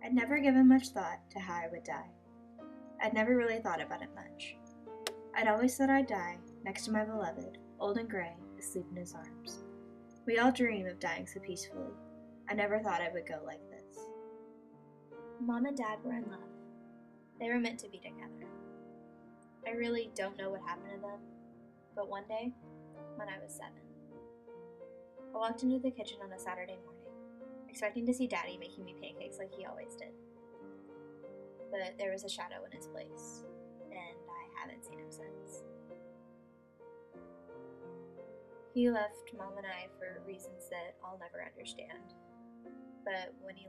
I'd never given much thought to how I would die. I'd never really thought about it much. I'd always thought I'd die next to my beloved, old and gray, asleep in his arms. We all dream of dying so peacefully. I never thought I would go like this. Mom and Dad were in love. They were meant to be together. I really don't know what happened to them, but one day, when I was 7, I walked into the kitchen on a Saturday morning, expecting to see Daddy making me pancakes like he always did. But there was a shadow in his place, and I haven't seen him since. He left Mom and I for reasons that I'll never understand. But when he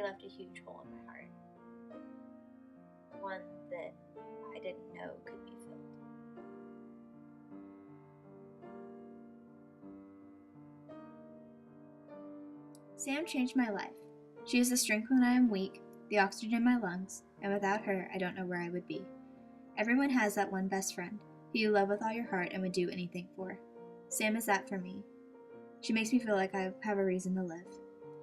left a huge hole in my heart. One that I didn't know could be filled. Sam changed my life. She is the strength when I am weak, the oxygen in my lungs, and without her, I don't know where I would be. Everyone has that one best friend, who you love with all your heart and would do anything for. Sam is that for me. She makes me feel like I have a reason to live.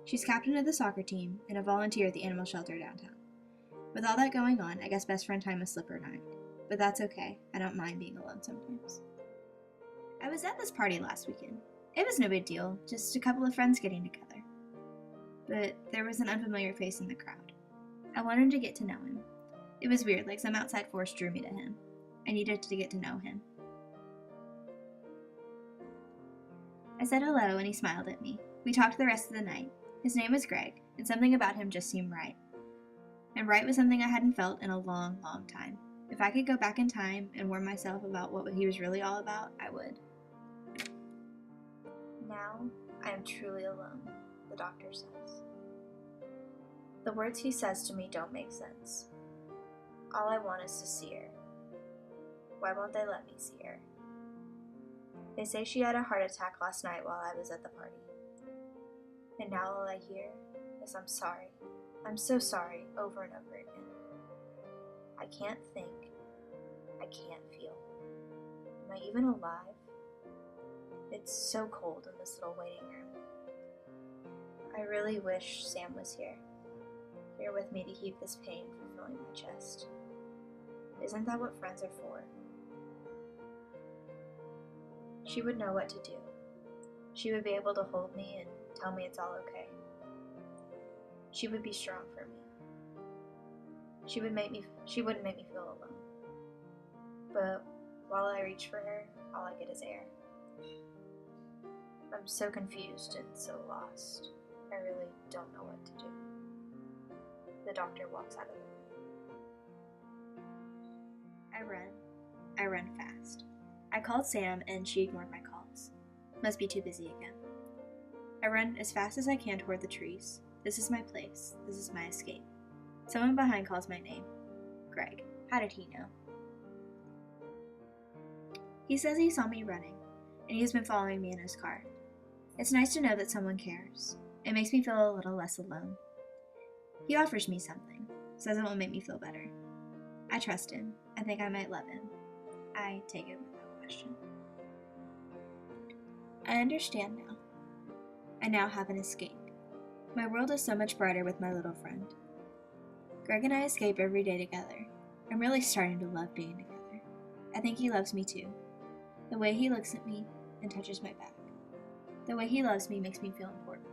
She's captain of the soccer team and a volunteer at the animal shelter downtown. With all that going on, I guess best friend time is slip her mind. But that's okay. I don't mind being alone sometimes. I was at this party last weekend. It was no big deal, just a couple of friends getting together. But there was an unfamiliar face in the crowd. I wanted to get to know him. It was weird, like some outside force drew me to him. I needed to get to know him. I said hello and he smiled at me. We talked the rest of the night. His name was Greg, and something about him just seemed right. And right was something I hadn't felt in a long, long time. If I could go back in time and warn myself about what he was really all about, I would. Now, I am truly alone, the doctor says. The words he says to me don't make sense. All I want is to see her. Why won't they let me see her? They say she had a heart attack last night while I was at the party. And now all I hear is I'm sorry. I'm so sorry, over and over again. I can't think. I can't feel. Am I even alive? It's so cold in this little waiting room. I really wish Sam was here with me to keep this pain from filling my chest. Isn't that what friends are for? She would know what to do. She would be able to hold me and tell me it's all okay. She would be strong for me. She wouldn't make me feel alone. But while I reach for her, all I get is air. I'm so confused and so lost. I really don't know what to do. The doctor walks out of the room. I run fast. I called Sam and she ignored my calls. Must be too busy again. I run as fast as I can toward the trees. This is my place. This is my escape. Someone behind calls my name. Greg. How did he know? He says he saw me running, and he has been following me in his car. It's nice to know that someone cares. It makes me feel a little less alone. He offers me something, says it will make me feel better. I trust him. I think I might love him. I take it without question. I understand now. I now have an escape. My world is so much brighter with my little friend. Greg and I escape every day together. I'm really starting to love being together. I think he loves me too. The way he looks at me and touches my back. The way he loves me makes me feel important.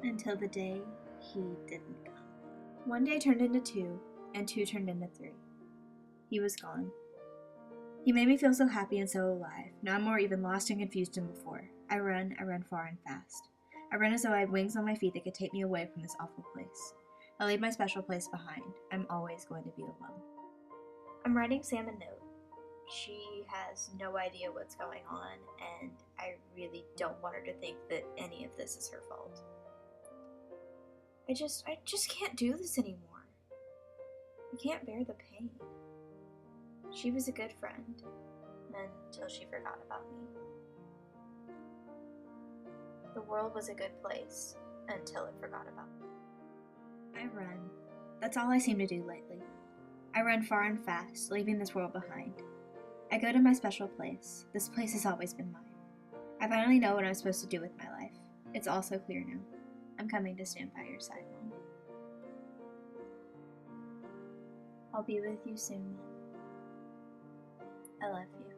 Until the day he didn't come. One day turned into 2, and 2 turned into 3. He was gone. He made me feel so happy and so alive. Now I'm more even lost and confused than before. I run far and fast. I run as though I had wings on my feet that could take me away from this awful place. I leave my special place behind. I'm always going to be alone. I'm writing Sam a note. She has no idea what's going on, and I really don't want her to think that any of this is her fault. I just can't do this anymore. I can't bear the pain. She was a good friend, until she forgot about me. The world was a good place, until it forgot about me. I run. That's all I seem to do lately. I run far and fast, leaving this world behind. I go to my special place. This place has always been mine. I finally know what I'm supposed to do with my life. It's all so clear now. I'm coming to stand by your side, Mom. I'll be with you soon, Mom. I love you.